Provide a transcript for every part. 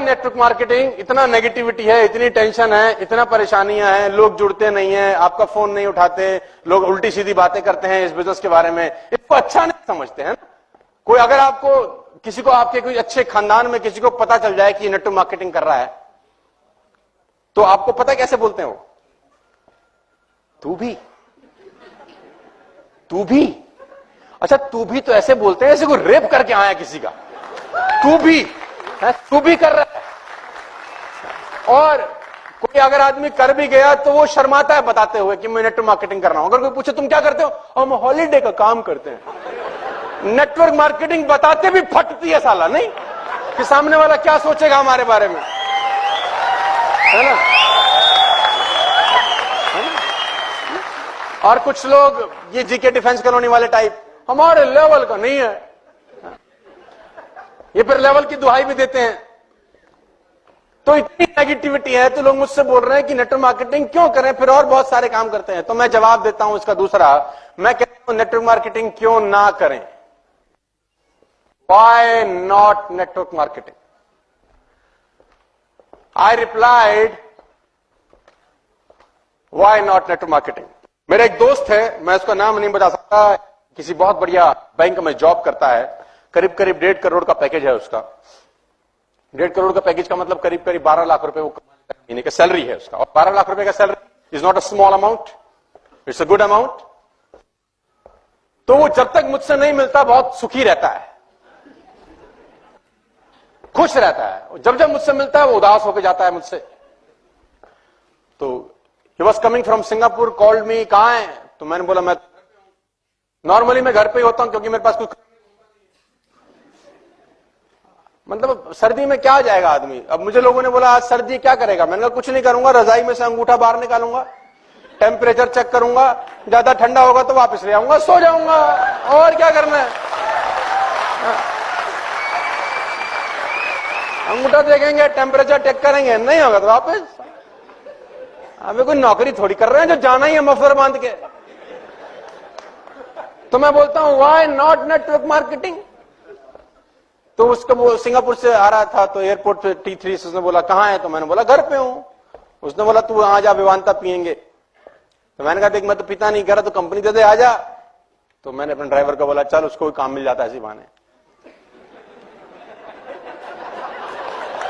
Network marketing, इतना negativity है, इतनी टेंशन है, इतना परेशानियां हैं, लोग जुड़ते नहीं हैं, आपका फोन नहीं उठाते, लोग उल्टी सीधी बातें करते हैं इस बिजनेस के बारे में, इसको अच्छा नहीं समझते हैं। कोई अगर आपको किसी को आपके कोई अच्छे खानदान में किसी को पता चल जाए कि नेटवर्क मार्केटिंग कर रहा है, तो आपको पता कैसे बोलते हैं वो? तू भी अच्छा, तू भी तो ऐसे बोलते हैं जैसे कोई रेप करके आया किसी का। तू भी कर रहा है। और कोई अगर आदमी कर भी गया तो वो शर्माता है बताते हुए कि मैं नेटवर्क मार्केटिंग कर रहा हूं। अगर कोई पूछे तुम क्या करते हो, हम हॉलीडे का काम करते हैं। नेटवर्क मार्केटिंग बताते भी फटती है साला, नहीं कि सामने वाला क्या सोचेगा हमारे बारे में, है ना? और कुछ लोग ये जीके डिफेंस कॉलोनी वाले टाइप, हमारे लेवल का नहीं है, ये फिर लेवल की दुहाई भी देते हैं। तो इतनी नेगेटिविटी है तो लोग मुझसे बोल रहे हैं कि नेटवर्क मार्केटिंग क्यों करें, फिर और बहुत सारे काम करते हैं। तो मैं जवाब देता हूं इसका दूसरा, मैं कहता हूं नेटवर्क मार्केटिंग क्यों ना करें। Why not network marketing? I replied, why not network marketing? मेरा एक दोस्त है, मैं उसका नाम नहीं बता सकता, किसी बहुत बढ़िया बैंक में जॉब करता है, करीब 1.5 करोड़ का पैकेज है उसका। 1.5 करोड़ का पैकेज का मतलब करीब 12 लाख रुपए वो महीने का सैलरी है उसका। और 12 लाख रुपए का salary is not a small amount, it's a good amount. तो वो जब तक मुझसे नहीं मिलता बहुत सुखी रहता है, खुश रहता है। जब जब मुझसे मिलता है वो उदास होकर जाता है मुझसे। तो he was coming from Singapore, called me, कहां है? तो मैंने बोला मैं नॉर्मली मैं घर पे ही होता हूं क्योंकि मेरे पास कुछ, मतलब सर्दी में क्या जाएगा आदमी। अब मुझे लोगों ने बोला आज सर्दी क्या करेगा, मैंने कहा कुछ नहीं करूंगा, रजाई में से अंगूठा बाहर निकालूंगा, टेम्परेचर चेक करूंगा, ज्यादा ठंडा होगा तो वापस ले आऊंगा, सो जाऊंगा, और क्या करना है। अंगूठा देखेंगे, टेम्परेचर चेक करेंगे, नहीं होगा तो वापस। हमें कोई नौकरी थोड़ी कर रहे हैं जो जाना ही है मफलर बांध के। तो मैं बोलता हूं व्हाई नॉट नेटवर्क मार्केटिंग? तो उसको वो सिंगापुर से आ रहा था तो एयरपोर्ट पे T3 से उसने बोला कहां है? तो मैंने बोला घर पे हूं। उसने बोला तू आ जा, विवांता पियेंगे। तो मैंने कहा देख मैं तो पिता नहीं कर रहा, तो कंपनी दे दे, आ जा। तो मैंने अपने ड्राइवर को बोला चल उसको काम मिल जाता है इसी बहाने।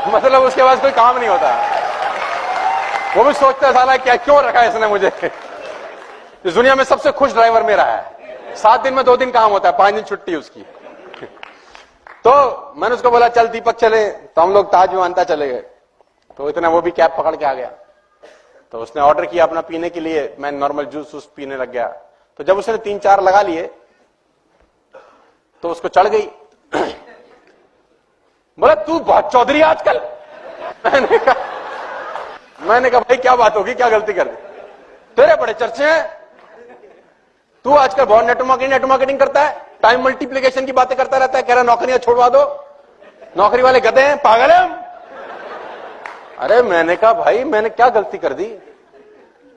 मतलब उसके पास कोई काम नहीं होता, वो भी सोचता है साला क्या क्यों रखा है इसने मुझे। इस दुनिया में सबसे खुश ड्राइवर मेरा है। 7 दिन में 2 दिन काम होता है, 5 दिन छुट्टी उसकी। तो मैंने उसको बोला चल दीपक चले, तो हम लोग ताज विमानता चले गए। तो इतना वो भी कैब पकड़ के आ गया। तो उसने ऑर्डर किया अपना पीने के लिए, मैं नॉर्मल जूस पीने लग गया। तो जब उसने 3-4 लगा लिए तो उसको चढ़ गई। बोला तू बहुत चौधरी आजकल। मैंने कहा भाई क्या बात होगी, क्या गलती कर दी? तेरे बड़े चर्चे हैं, तू आजकल बहुत नेटवर्क मार्केटिंग करता है, टाइम मल्टीप्लिकेशन की बातें करता रहता है, कह रहा नौकरियां छोड़वा दो, नौकरी वाले गधे हैं, पागल है हम। अरे मैंने कहा भाई मैंने क्या गलती कर दी?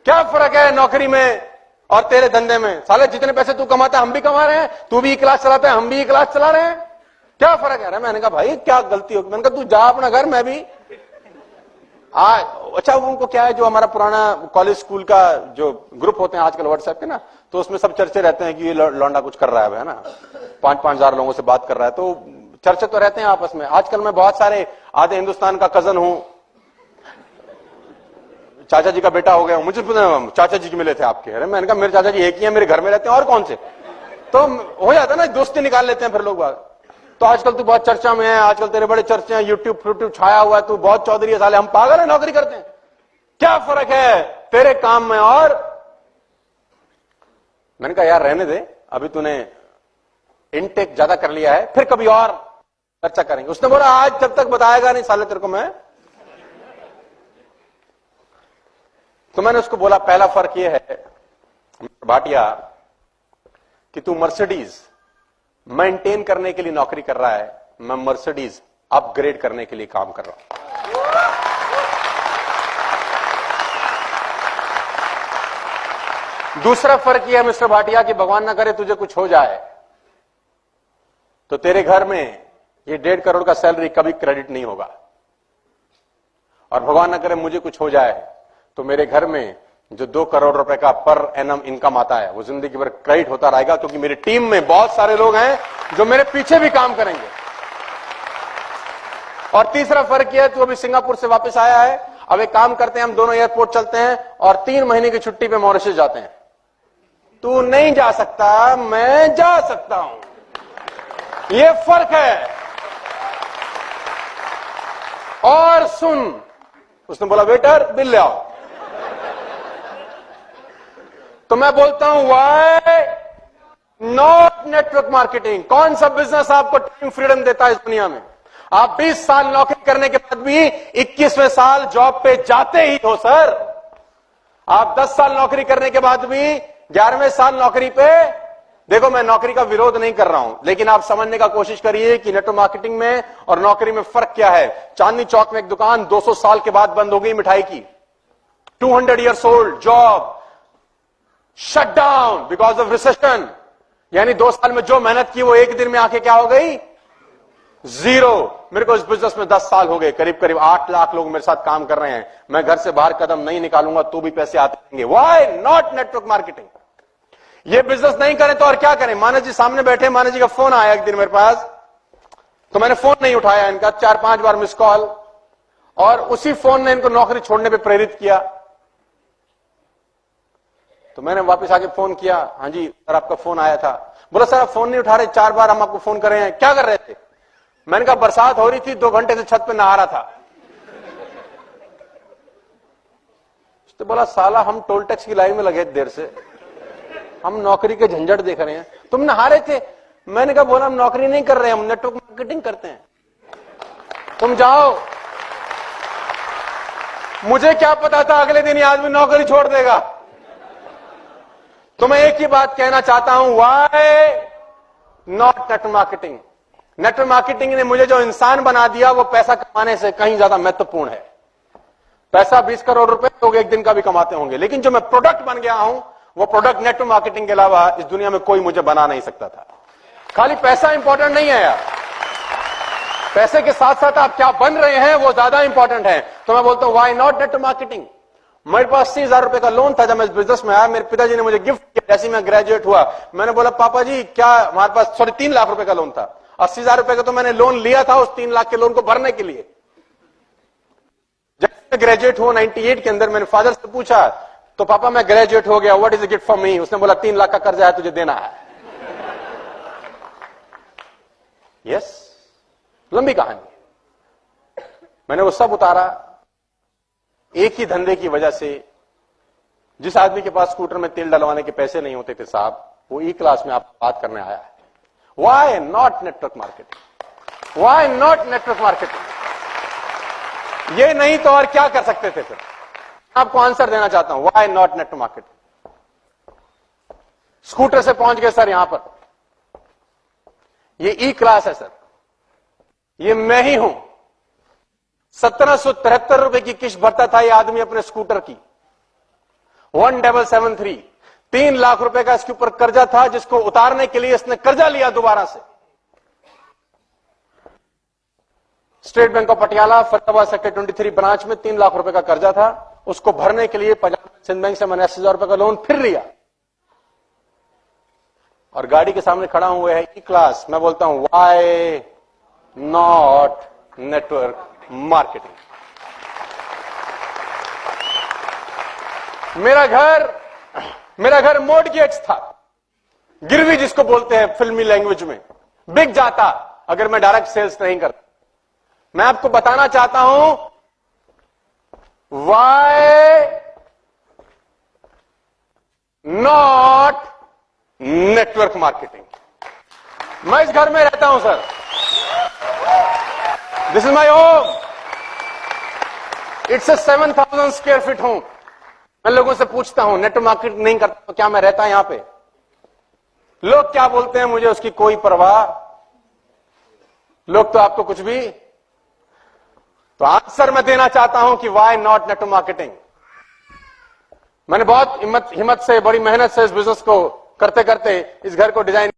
क्या फर्क है नौकरी में और तेरे धंधे में? साले जितने पैसे तू कमाता है हम भी कमा रहे हैं, तू भी क्लास चलाता है हम भी क्लास चला रहे हैं, क्या फर्क है? मैंने कहा भाई क्या गलती होगी? मैंने कहा तू जा अपना घर, मैं भी अच्छा उनको क्या है, जो हमारा पुराना कॉलेज स्कूल का जो ग्रुप होते हैं आजकल व्हाट्सएप के ना, तो उसमें सब चर्चे रहते हैं कि ये लौंडा कुछ कर रहा है ना, 5-5 हजार लोगों से बात कर रहा है, तो चर्चे तो रहते हैं आपस में। आजकल मैं बहुत सारे आधे हिंदुस्तान का कजन हूं, चाचा जी का बेटा हो गया हूं, मुझे चाचा जी मिले थे आपके। अरे मैंने कहा मेरे चाचा जी एक ही है, मेरे घर में रहते हैं और कौन से? तो हो जाता है ना, दोस्ती निकाल लेते हैं फिर लोग बात। तो आजकल तू बहुत चर्चा में है, आजकल तेरे बड़े चर्चे हैं, यूट्यूब छाया हुआ है, तू बहुत चौधरी है, साले हम पागल है नौकरी करते हैं, क्या फर्क है तेरे काम में? और मैंने कहा यार रहने दे, अभी तूने इनटेक ज्यादा कर लिया है, फिर कभी और चर्चा करेंगे। उसने बोला आज जब तक बताएगा नहीं साले तेरे को मैं। तो मैंने उसको बोला पहला फर्क यह है भाटिया कि तू मर्सिडीज मेंटेन करने के लिए नौकरी कर रहा है, मैं मर्सिडीज अपग्रेड करने के लिए काम कर रहा हूं। दूसरा फर्क यह है मिस्टर भाटिया कि भगवान ना करे तुझे कुछ हो जाए तो तेरे घर में ये 1.5 करोड़ का सैलरी कभी क्रेडिट नहीं होगा। और भगवान न करे मुझे कुछ हो जाए तो मेरे घर में जो 2 करोड़ रुपए का पर एनम इनकम आता है वो जिंदगी भर क्रेडिट होता रहेगा, क्योंकि मेरी टीम में बहुत सारे लोग हैं जो मेरे पीछे भी काम करेंगे। और तीसरा फर्क यह है, तू अभी सिंगापुर से वापस आया है, अब एक काम करते हैं, हम दोनों एयरपोर्ट चलते हैं और 3 महीने की छुट्टी पे मॉरिशस जाते हैं। तू नहीं जा सकता, मैं जा सकता हूं, यह फर्क है। और सुन, उसने बोला वेटर बिल ले आओ, तो मैं बोलता हूं व्हाई नॉट नेटवर्क मार्केटिंग। कौन सा बिजनेस आपको टाइम फ्रीडम देता है इस दुनिया में? आप 20 साल नौकरी करने के बाद भी 21वें साल जॉब पे जाते ही हो सर। आप 10 साल नौकरी करने के बाद भी 11वें साल नौकरी पे, देखो मैं नौकरी का विरोध नहीं कर रहा हूं, लेकिन आप समझने का कोशिश करिए कि नेटवर्क मार्केटिंग में और नौकरी में फर्क क्या है। चांदनी चौक में एक दुकान 200 साल के बाद बंद हो गई मिठाई की, 200 years old job shut down because of recession. यानी 2 साल में जो मेहनत की वो एक दिन में आके क्या हो गई? जीरो। मेरे को इस बिजनेस में 10 साल हो गए, करीब करीब 8 लाख लोग मेरे साथ काम कर रहे हैं। मैं घर से बाहर कदम नहीं निकालूंगा तो भी पैसे आते रहेंगे। Why not network marketing? ये बिजनेस नहीं करें तो और क्या करें? मानस जी सामने बैठे, मानस जी का फोन आया एक दिन मेरे पास, तो मैंने फोन नहीं उठाया इनका, 4-5 बार मिस कॉल, और उसी फोन ने इनको नौकरी छोड़ने पे प्रेरित किया। तो मैंने वापस आके फोन किया, हाँ जी सर आपका फोन आया था। बोला सर आप फोन नहीं उठा रहे, 4 बार हम आपको फोन कर रहे हैं, क्या कर रहे थे? मैंने कहा बरसात हो रही थी, 2 घंटे से छत पे नहा रहा था। तो बोला साला हम टोल टैक्स की लाइन में लगे देर से, हम नौकरी के झंझट देख रहे हैं, तुम नहा रहे थे। मैंने कहा बोला हम नौकरी नहीं कर रहे हैं, हम नेटवर्क मार्केटिंग करते हैं, तुम जाओ। मुझे क्या पता था अगले दिन ये आदमी नौकरी छोड़ देगा। तो मैं एक ही बात कहना चाहता हूं, why not network marketing? Network marketing ने मुझे जो इंसान बना दिया वो पैसा कमाने से कहीं ज्यादा महत्वपूर्ण है। पैसा 20 करोड़ रुपए लोग एक दिन का भी कमाते होंगे, लेकिन जो मैं प्रोडक्ट बन गया हूं वो प्रोडक्ट नेटवर्क मार्केटिंग के अलावा इस दुनिया में कोई मुझे बना नहीं सकता था। खाली पैसा इंपॉर्टेंट नहीं है यार, पैसे के साथ साथ आप क्या बन रहे हैं वो ज्यादा इंपॉर्टेंट है। तो मैं बोलता हूं व्हाई नॉट नेटवर्क मार्केटिंग? मेरे पास 80,000 रुपए का लोन था जब मैं इस बिजनेस में आया, मेरे पिताजी ने मुझे गिफ्ट किया जैसे मैं ग्रेजुएट हुआ। मैंने बोला पापा जी क्या हमारे पास 3 लाख रुपए का लोन था, 80,000 रुपए का तो मैंने लोन लिया था उस 3 लाख के लोन को भरने के लिए। जब मैं ग्रेजुएट हुआ 98 के अंदर, मैंने फादर से पूछा तो पापा मैं ग्रेजुएट हो गया, what is a gift for me? उसने बोला 3 लाख का कर्जा है तुझे देना है। यस, लंबी कहानी। मैंने वो सब उतारा एक ही धंधे की वजह से। जिस आदमी के पास स्कूटर में तेल डलवाने के पैसे नहीं होते थे साहब, वो ई क्लास में आपसे बात करने आया है। Why not network marketing? Why not network marketing? ये नहीं तो और क्या कर सकते थे फिर? आपको आंसर देना चाहता हूं, why not network marketing? Scooter से पहुंच गए सर यहां पर, ये ई क्लास है सर, ये मैं ही हूं। 1773 रुपए की किस्त भरता था ये आदमी अपने स्कूटर की, 1773। 3 लाख रुपए का इसके ऊपर कर्जा था जिसको उतारने के लिए इसने कर्जा लिया दोबारा से। State bank of Patiala Faridabad sector 23 branch में 3 लाख रुपए का कर्जा था, उसको भरने के लिए पंजाब सिंध बैंक से मैंने 80,000 रुपए का लोन फिर लिया। और गाड़ी के सामने खड़ा हुआ है ई क्लास। मैं बोलता हूं व्हाई नॉट नेटवर्क मार्केटिंग? मेरा घर मॉर्टगेज था, गिरवी जिसको बोलते हैं फिल्मी लैंग्वेज में, बिक जाता अगर मैं डायरेक्ट सेल्स नहीं करता। मैं आपको बताना चाहता हूं व्हाई नॉट नेटवर्क मार्केटिंग? मैं इस घर में रहता हूं sir, this is my home, it's a 7,000 square feet home. मैं लोगों से पूछता हूं नेटवर्क मार्केटिंग नहीं करता तो क्या मैं रहता यहां पे? लोग क्या बोलते हैं मुझे उसकी कोई परवाह, लोग तो आपको कुछ भी। तो आंसर मैं देना चाहता हूं कि व्हाई नॉट नेटवर्क मार्केटिंग? मैंने बहुत हिम्मत से, बड़ी मेहनत से इस बिजनेस को करते करते इस घर को डिजाइन